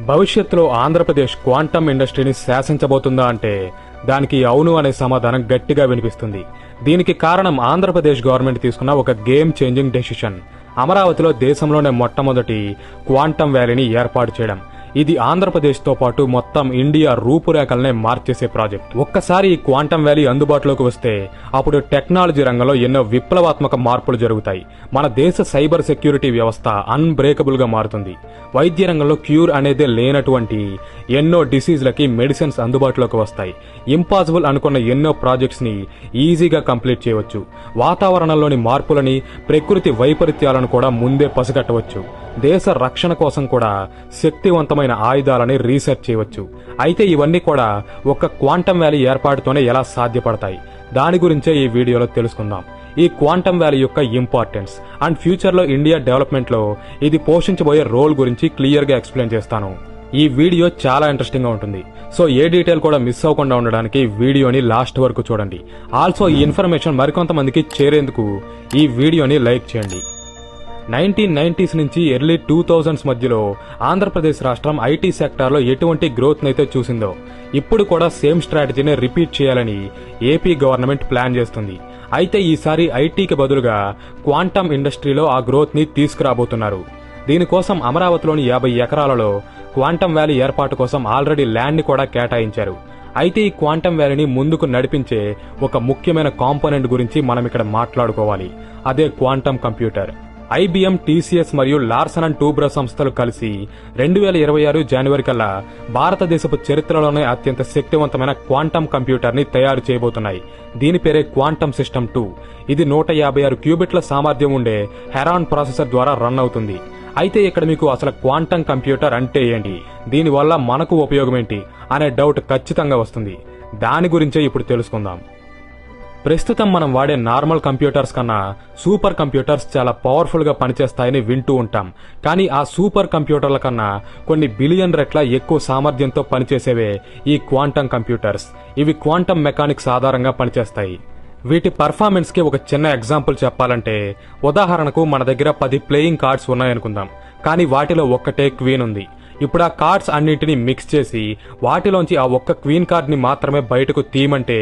భవిష్యత్తులో ఆంధ్రప్రదేశ్ క్వాంటమ్ ఇండస్ట్రీని శాసించబోతుందా అంటే దానికి అవును అనే సమాధానం గట్టిగా వినిపిస్తుంది. దీనికి కారణం ఆంధ్రప్రదేశ్ గవర్నమెంట్ తీసుకున్న ఒక గేమ్ చేంజింగ్ డెసిషన్. అమరావతిలో దేశంలోనే మొట్టమొదటి క్వాంటమ్ వ్యాలీని ఏర్పాటు చేయడం. ఇది ఆంధ్రప్రదేశ్తో పాటు మొత్తం ఇండియా రూపురేఖలనే మార్చేసే ప్రాజెక్ట్. ఒక్కసారి ఈ క్వాంటమ్ వ్యాలీ అందుబాటులోకి వస్తే అప్పుడు టెక్నాలజీ రంగంలో ఎన్నో విప్లవాత్మక మార్పులు జరుగుతాయి. మన దేశ సైబర్ సెక్యూరిటీ వ్యవస్థ అన్బ్రేకబుల్ గా మారుతుంది. వైద్య రంగంలో క్యూర్ అనేది లేనటువంటి ఎన్నో డిసీజ్లకి మెడిసిన్స్ అందుబాటులోకి వస్తాయి. ఇంపాసిబుల్ అనుకున్న ఎన్నో ప్రాజెక్ట్స్ ని ఈజీగా కంప్లీట్ చేయవచ్చు. వాతావరణంలోని మార్పులని, ప్రకృతి వైపరీత్యాలను కూడా ముందే పసిగట్టవచ్చు. దేశ రక్షణ కోసం కూడా శక్తివంతమైన ఆయుధాలని రీసెర్చ్ చేయవచ్చు. అయితే ఇవన్నీ కూడా ఒక క్వాంటమ్ వ్యాలీ ఏర్పాటుతోనే ఎలా సాధ్యపడతాయి, దాని గురించే ఈ వీడియోలో తెలుసుకుందాం. ఈ క్వాంటమ్ వ్యాలీ యొక్క ఇంపార్టెన్స్ అండ్ ఫ్యూచర్ లో ఇండియా డెవలప్మెంట్ లో ఇది పోషించబోయే రోల్ గురించి క్లియర్ గా ఎక్స్ప్లెయిన్ చేస్తాను. ఈ వీడియో చాలా ఇంట్రెస్టింగ్ గా ఉంటుంది. సో ఏ డీటెయిల్ కూడా మిస్ అవ్వకుండా ఉండడానికి వీడియోని లాస్ట్ వరకు చూడండి. ఆల్సో ఈ ఇన్ఫర్మేషన్ మరికొంతమందికి చేరేందుకు ఈ వీడియోని లైక్ చేయండి. 1990s నుంచి ఎర్లీ 2000s మధ్యలో ఆంధ్రప్రదేశ్ రాష్ట్రం ఐటీ సెక్టార్లో ఎటువంటి గ్రోత్ నైతే చూసిందో ఇప్పుడు కూడా సేమ్ స్ట్రాటజీని రిపీట్ చేయాలని ఏపీ గవర్నమెంట్ ప్లాన్ చేస్తుంది. అయితే ఈసారి ఐటీకి బదులుగా క్వాంటమ్ ఇండస్ట్రీలో ఆ గ్రోత్ ని తీసుకురాబోతున్నారు. దీనికోసం అమరావతిలోని 50 ఎకరాలలో క్వాంటమ్ వ్యాలీ ఏర్పాటు కోసం ఆల్రెడీ ల్యాండ్ ని కూడా కేటాయించారు. అయితే ఈ క్వాంటమ్ వ్యాలీని ముందుకు నడిపించే ఒక ముఖ్యమైన కాంపోనెంట్ గురించి మనం ఇక్కడ మాట్లాడుకోవాలి. అదే క్వాంటమ్ కంప్యూటర్. ఐబిఎం, టీసీఎస్ మరియు లార్సన్ అండ్ టూబ్రో సంస్థలు కలిసి 2026 జనవరి కల్లా భారతదేశపు చరిత్రలోనే అత్యంత శక్తివంతమైన క్వాంటమ్ కంప్యూటర్ ని తయారు చేయబోతున్నాయి. దీని పేరే క్వాంటమ్ సిస్టమ్ 2. ఇది 156 క్యూబిట్ల సామర్థ్యం ఉండే హెరాన్ ప్రాసెసర్ ద్వారా రన్ అవుతుంది. అయితే ఇక్కడ మీకు అసలు క్వాంటమ్ కంప్యూటర్ అంటే ఏంటి, దీనివల్ల మనకు ఉపయోగం ఏంటి అనే డౌట్ ఖచ్చితంగా వస్తుంది. దాని గురించే ఇప్పుడు తెలుసుకుందాం. ప్రస్తుతం మనం వాడే నార్మల్ కంప్యూటర్స్ కన్నా సూపర్ కంప్యూటర్స్ చాలా పవర్ఫుల్ గా పనిచేస్తాయని వింటూ ఉంటాం. కానీ ఆ సూపర్ కంప్యూటర్ల కన్నా కొన్ని బిలియన్ రెట్ల ఎక్కువ సామర్థ్యంతో పనిచేసేవే ఈ క్వాంటమ్ కంప్యూటర్స్. ఇవి క్వాంటమ్ మెకానిక్స్ ఆధారంగా పనిచేస్తాయి. వీటి పర్ఫార్మెన్స్ కి ఒక చిన్న ఎగ్జాంపుల్ చెప్పాలంటే, ఉదాహరణకు మన దగ్గర 10 ప్లేయింగ్ కార్డ్స్ ఉన్నాయనుకుందాం. కానీ వాటిలో ఒక్కటే క్వీన్ ఉంది. ఇప్పుడు ఆ కార్డ్స్ అన్నింటినీ మిక్స్ చేసి వాటిలోంచి ఆ ఒక్క క్వీన్ కార్డ్ ని మాత్రమే బయటకు తీయమంటే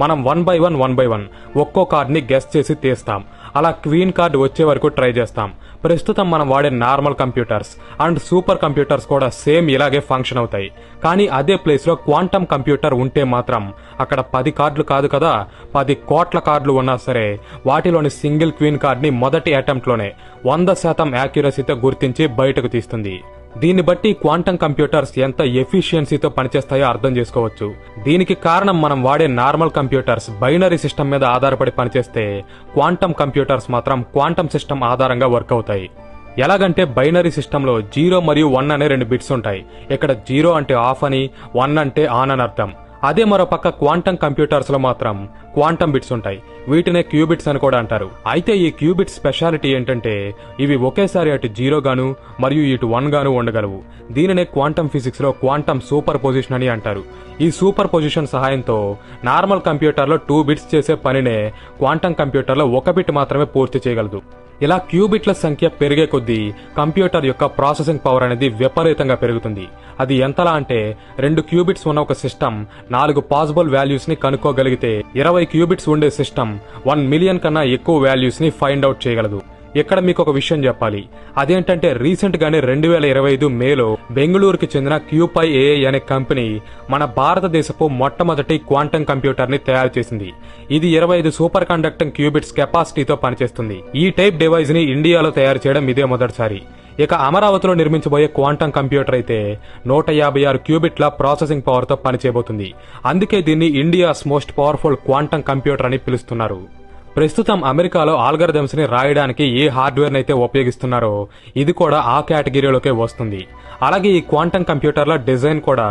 మనం 1 by 1 ఒక్కో కార్డ్ ని గెస్ చేసి తీస్తాం. అలా క్వీన్ కార్డ్ వచ్చే వరకు ట్రై చేస్తాం. ప్రస్తుతం మనం వాడే normal computers and super computers కూడా సేమ్ ఇలాగే ఫంక్షన్ అవుతాయి. కానీ అదే ప్లేస్ లో క్వాంటమ్ కంప్యూటర్ ఉంటే మాత్రం అక్కడ 10 కార్డులు కాదు కదా, 10 కోట్ల కార్డులు ఉన్నా సరే వాటిలోని సింగిల్ క్వీన్ కార్డ్ ని మొదటి అటెంప్ట్ లోనే 100% యాక్యురసీతో గుర్తించి బయటకు తీస్తుంది. దీన్ని బట్టి క్వాంటమ్ కంప్యూటర్స్ ఎంత ఎఫిషియన్సీతో పనిచేస్తాయో అర్థం చేసుకోవచ్చు. దీనికి కారణం మనం వాడే నార్మల్ కంప్యూటర్స్ బైనరీ సిస్టమ్ మీద ఆధారపడి పనిచేస్తే క్వాంటమ్ కంప్యూటర్స్ మాత్రం క్వాంటమ్ సిస్టమ్ ఆధారంగా వర్క్ అవుతాయి. ఎలాగంటే బైనరీ సిస్టంలో 0 మరియు 1 అనే 2 బిట్స్ ఉంటాయి. ఇక్కడ 0 అంటే ఆఫ్ అని, 1 అంటే ఆన్ అని అర్థం. అదే మరోపక్క క్వాంటమ్ కంప్యూటర్స్ లో మాత్రం క్వాంటమ్ బిట్స్ ఉంటాయి. వీటినే క్యూబిట్స్ అని కూడా అంటారు. అయితే ఈ క్యూబిట్స్ స్పెషాలిటీ ఏంటంటే ఇవి ఒకేసారి అటు 0 గాను మరియు ఇటు 1 గాను ఉండగలవు. దీనినే క్వాంటమ్ ఫిజిక్స్ లో క్వాంటమ్ సూపర్ పొజిషన్ అని అంటారు. ఈ సూపర్ పొజిషన్ సహాయంతో నార్మల్ కంప్యూటర్ లో 2 బిట్స్ చేసే పనినే క్వాంటమ్ కంప్యూటర్ లో 1 బిట్ మాత్రమే పూర్తి చేయగలదు. ఇలా క్యూబిట్ల సంఖ్య పెరిగే కొద్దీ కంప్యూటర్ యొక్క ప్రాసెసింగ్ పవర్ అనేది విపరీతంగా పెరుగుతుంది. అది ఎంతలా అంటే 2 క్యూబిట్స్ ఉన్న ఒక సిస్టమ్ 4 పాసిబుల్ వాల్యూస్ ని కనుక్కోగలిగితే 20 క్యూబిట్స్ ఉండే సిస్టమ్ 1 మిలియన్ కన్నా ఎక్కువ వాల్యూస్ ని ఫైండ్ అవుట్ చేయగలదు. ఇక్కడ మీకు ఒక విషయం చెప్పాలి. అదేంటంటే రీసెంట్ గానే 2025 మేలో బెంగళూరుకి చెందిన క్యూపై ఏఐ అనే కంపెనీ మన భారతదేశపు మొట్టమొదటి క్వాంటమ్ కంప్యూటర్ ని తయారు చేసింది. ఇది 25 సూపర్ కండక్టింగ్ క్యూబిట్స్ కెపాసిటీతో పనిచేస్తుంది. ఈ టైప్ డివైస్ ని ఇండియాలో తయారు చేయడం ఇదే మొదటిసారి. ఇక అమరావతిలో నిర్మించబోయే క్వాంటమ్ కంప్యూటర్ అయితే 156 క్యూబిట్ల ప్రాసెసింగ్ పవర్ తో పనిచేయబోతుంది. అందుకే దీన్ని India's most powerful quantum computer అని పిలుస్తున్నారు. ప్రస్తుతం అమెరికాలో ఆల్గరిథమ్స్ ని రాయడానికి ఏ హార్డ్వేర్ నైతే ఉపయోగిస్తున్నారో ఇది కూడా ఆ కేటగిరీలోకే వస్తుంది. అలాగే ఈ క్వాంటమ్ కంప్యూటర్ల డిజైన్ కూడా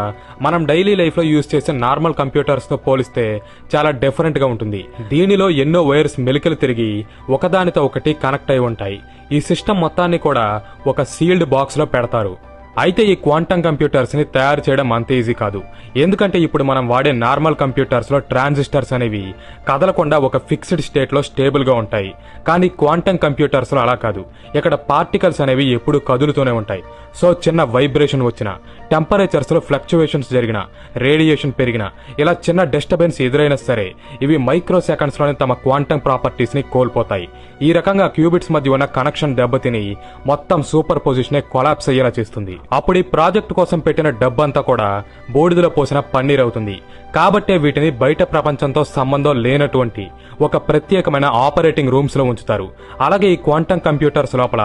మనం డైలీ లైఫ్ లో యూజ్ చేసే నార్మల్ కంప్యూటర్స్ తో పోలిస్తే చాలా డిఫరెంట్ గా ఉంటుంది. దీనిలో ఎన్నో వైర్స్ మెలికలు తిరిగి ఒకదానితో ఒకటి కనెక్ట్ అయి ఉంటాయి. ఈ సిస్టమ్ మొత్తాన్ని కూడా ఒక సీల్డ్ బాక్స్ లో పెడతారు. అయితే ఈ క్వాంటం కంప్యూటర్స్ ని తయారు చేయడం అంత ఈజీ కాదు. ఎందుకంటే ఇప్పుడు మనం వాడే నార్మల్ కంప్యూటర్స్ లో ట్రాన్సిస్టర్స్ అనేవి కదలకుండా ఒక ఫిక్స్డ్ స్టేట్ లో స్టేబుల్ గా ఉంటాయి. కానీ క్వాంటం కంప్యూటర్స్ లో అలా కాదు. ఇక్కడ పార్టికల్స్ అనేవి ఎప్పుడు కదులుతూనే ఉంటాయి. సో చిన్న వైబ్రేషన్ వచ్చినా, టెంపరేచర్స్ లో ఫ్లక్చువేషన్స్ జరిగినా, రేడియేషన్ పెరిగినా, ఇలా చిన్న డిస్టర్బెన్స్ ఎదురైనా సరే ఇవి మైక్రో సెకండ్స్ లోనే తమ క్వాంటం ప్రాపర్టీస్ ని కోల్పోతాయి. ఈ రకంగా క్యూబిట్స్ మధ్య ఉన్న కనెక్షన్ దెబ్బతిని మొత్తం సూపర్ పొజిషన్ కొలాప్స్ అయ్యేలా చేస్తుంది. అప్పుడు ఈ ప్రాజెక్ట్ కోసం పెట్టిన డబ్బంతా కూడా బూడిదలో పోసిన పన్నీర్ అవుతుంది. కాబట్టే వీటిని బయట ప్రపంచంతో సంబంధం లేనటువంటి ఒక ప్రత్యేకమైన ఆపరేటింగ్ రూమ్స్ లో ఉంచుతారు. అలాగే ఈ క్వాంటం కంప్యూటర్స్ లోపల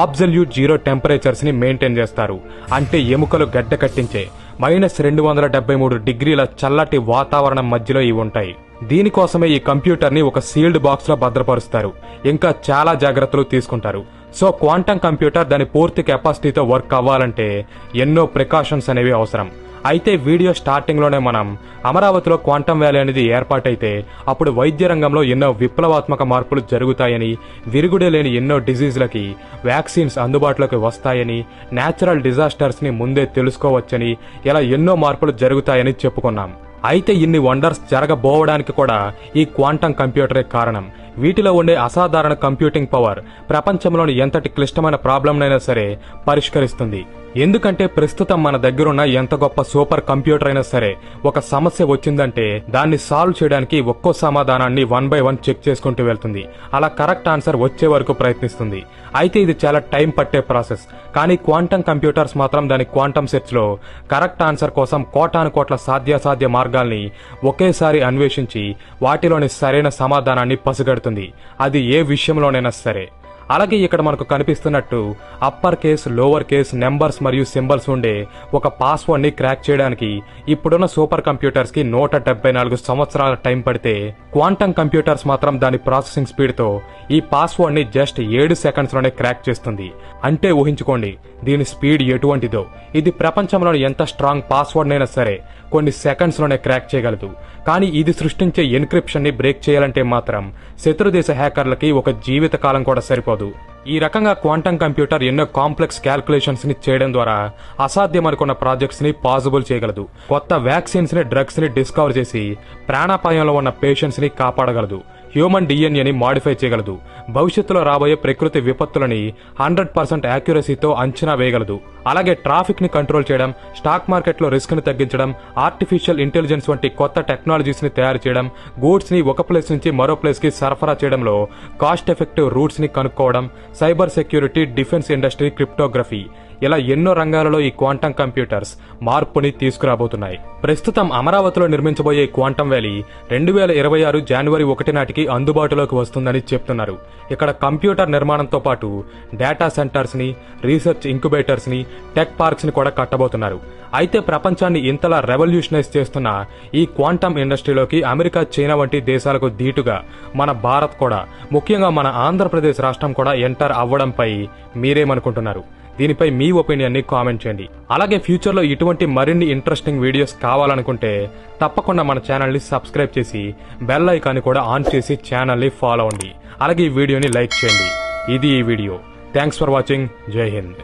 అబ్సల్యూట్ జీరో టెంపరేచర్స్ ని మెయింటైన్ చేస్తారు. అంటే ఎముకలు గడ్డ కట్టించే -273 డిగ్రీల చల్లటి వాతావరణం మధ్యలో ఇవి ఉంటాయి. దీనికోసమే ఈ కంప్యూటర్ ని ఒక సీల్డ్ బాక్స్ లో భద్రపరుస్తారు. ఇంకా చాలా జాగ్రత్తలు తీసుకుంటారు. సో క్వాంటం కంప్యూటర్ దాని పూర్తి కెపాసిటీతో వర్క్ అవ్వాలంటే ఎన్నో ప్రికాషన్స్ అనేవి అవసరం. అయితే వీడియో స్టార్టింగ్ లోనే మనం అమరావతిలో క్వాంటం వ్యాలీ అనేది ఏర్పాటైతే అప్పుడు వైద్య రంగంలో ఎన్నో విప్లవాత్మక మార్పులు జరుగుతాయని, విరుగుడే లేని ఎన్నో డిజీజ్లకి వ్యాక్సిన్స్ అందుబాటులోకి వస్తాయని, నేచురల్ డిజాస్టర్స్ ని ముందే తెలుసుకోవచ్చని, ఇలా ఎన్నో మార్పులు జరుగుతాయని చెప్పుకున్నాం. అయితే ఇన్ని వండర్స్ జరగబోవడానికి కూడా ఈ క్వాంటం కంప్యూటరే కారణం. వీటిలో ఉండే అసాధారణ కంప్యూటింగ్ పవర్ ప్రపంచంలోని ఎంతటి క్లిష్టమైన ప్రాబ్లంనైనా సరే పరిష్కరిస్తుంది. ఎందుకంటే ప్రస్తుతం మన దగ్గరున్న ఎంత గొప్ప సూపర్ కంప్యూటర్ అయినా సరే ఒక సమస్య వచ్చిందంటే దాన్ని సాల్వ్ చేయడానికి ఒక్కో సమాధానాన్ని 1 by 1 చెక్ చేసుకుంటూ వెళ్తుంది. అలా కరెక్ట్ ఆన్సర్ వచ్చే వరకు ప్రయత్నిస్తుంది. అయితే ఇది చాలా టైం పట్టే ప్రాసెస్. కానీ క్వాంటం కంప్యూటర్స్ మాత్రం దాని క్వాంటం సెర్చ్ లో కరెక్ట్ ఆన్సర్ కోసం కోటాను కోట్ల సాధ్యాసాధ్య మార్గాల్ని ఒకేసారి అన్వేషించి వాటిలోని సరైన సమాధానాన్ని పసిగడుతుంది. అది ఏ విషయంలోనైనా సరే. అలాగే ఇక్కడ మనకు కనిపిస్తున్నట్టు upper case, lower case, numbers మరియు సింబల్స్ ఉండే ఒక పాస్వర్డ్ ని క్రాక్ చేయడానికి ఇప్పుడున్న సూపర్ కంప్యూటర్స్ కి 174 సంవత్సరాల టైం పడితే క్వాంటం కంప్యూటర్స్ మాత్రం దాని ప్రాసెసింగ్ స్పీడ్ తో ఈ పాస్వర్డ్ ని జస్ట్ 7 సెకండ్స్ లోనే క్రాక్ చేస్తుంది. అంటే ఊహించుకోండి దీని స్పీడ్ ఎటువంటిదో. ఇది ప్రపంచంలోని ఎంత స్ట్రాంగ్ పాస్వర్డ్ అయినా సరే కొన్ని సెకండ్స్ లోనే క్రాక్ చేయగలదు. కానీ ఇది సృష్టించే ఎన్క్రిప్షన్ ని బ్రేక్ చేయాలంటే మాత్రం శత్రుదేశ హ్యాకర్లకి ఒక జీవిత కాలం కూడా సరిపోదు. ఈ రకంగా క్వాంటం కంప్యూటర్ ఎన్నో కాంప్లెక్స్ క్యాల్కులేషన్స్ ని చేయడం ద్వారా అసాధ్యమనుకున్న ప్రాజెక్ట్స్ ని పాసిబుల్ చేయగలదు. కొత్త వ్యాక్సిన్స్ ని, డ్రగ్స్ ని డిస్కవర్ చేసి ప్రాణాపాయంలో ఉన్న పేషెంట్స్ ని కాపాడగలదు. హ్యూమన్ డిఎన్ఏని మాడిఫై చేయగలదు. భవిష్యత్తులో రాబోయే ప్రకృతి విపత్తులని 100% యాక్యురసీతో అంచనా వేయగలదు. అలాగే ట్రాఫిక్ ని కంట్రోల్ చేయడం, స్టాక్ మార్కెట్ లో రిస్క్ ని తగ్గించడం, ఆర్టిఫిషియల్ ఇంటెలిజెన్స్ వంటి కొత్త టెక్నాలజీస్ ని తయారు చేయడం, గూడ్స్ ని ఒక ప్లేస్ నుంచి మరో ప్లేస్ కి సరఫరా చేయడంలో కాస్ట్ ఎఫెక్టివ్ రూట్స్ ని కనుక్కోవడం, cyber security, defence industry, cryptography, ఇలా ఎన్నో రంగాలలో ఈ క్వాంటం కంప్యూటర్స్ మార్పుని తీసుకురాబోతున్నాయి. ప్రస్తుతం అమరావతిలో నిర్మించబోయే క్వాంటం వ్యాలీ 2026 జనవరి 1 నాటికి అందుబాటులోకి వస్తుందని చెప్తున్నారు. ఇక్కడ కంప్యూటర్ నిర్మాణంతో పాటు డేటా సెంటర్స్ ని, రీసెర్చ్ ఇంక్యుబేటర్స్ ని, టెక్ పార్క్స్ ని కూడా కట్టబోతున్నారు. అయితే ప్రపంచాన్ని ఇంతలా రెవల్యూషనైజ్ చేస్తున్న ఈ క్వాంటం ఇండస్ట్రీలోకి అమెరికా, చైనా వంటి దేశాలకు ధీటుగా మన భారత్ కూడా, ముఖ్యంగా మన ఆంధ్రప్రదేశ్ రాష్ట్రం కూడా ఎంటర్ అవ్వడంపై మీరేమనుకుంటున్నారు? దీనిపై మీ ఒపీనియన్ ని కామెంట్ చేయండి. అలాగే ఫ్యూచర్ లో ఇటువంటి మరిన్ని ఇంట్రెస్టింగ్ వీడియోస్ కావాలనుకుంటే తప్పకుండా మన ఛానల్ ని సబ్స్క్రైబ్ చేసి బెల్ ఐకాన్ కూడా ఆన్ చేసి ఛానల్ ని ఫాలో అవ్వండి. అలాగే ఈ వీడియోని లైక్ చేయండి. ఇది ఈ వీడియో. Thanks for watching. జై హింద్.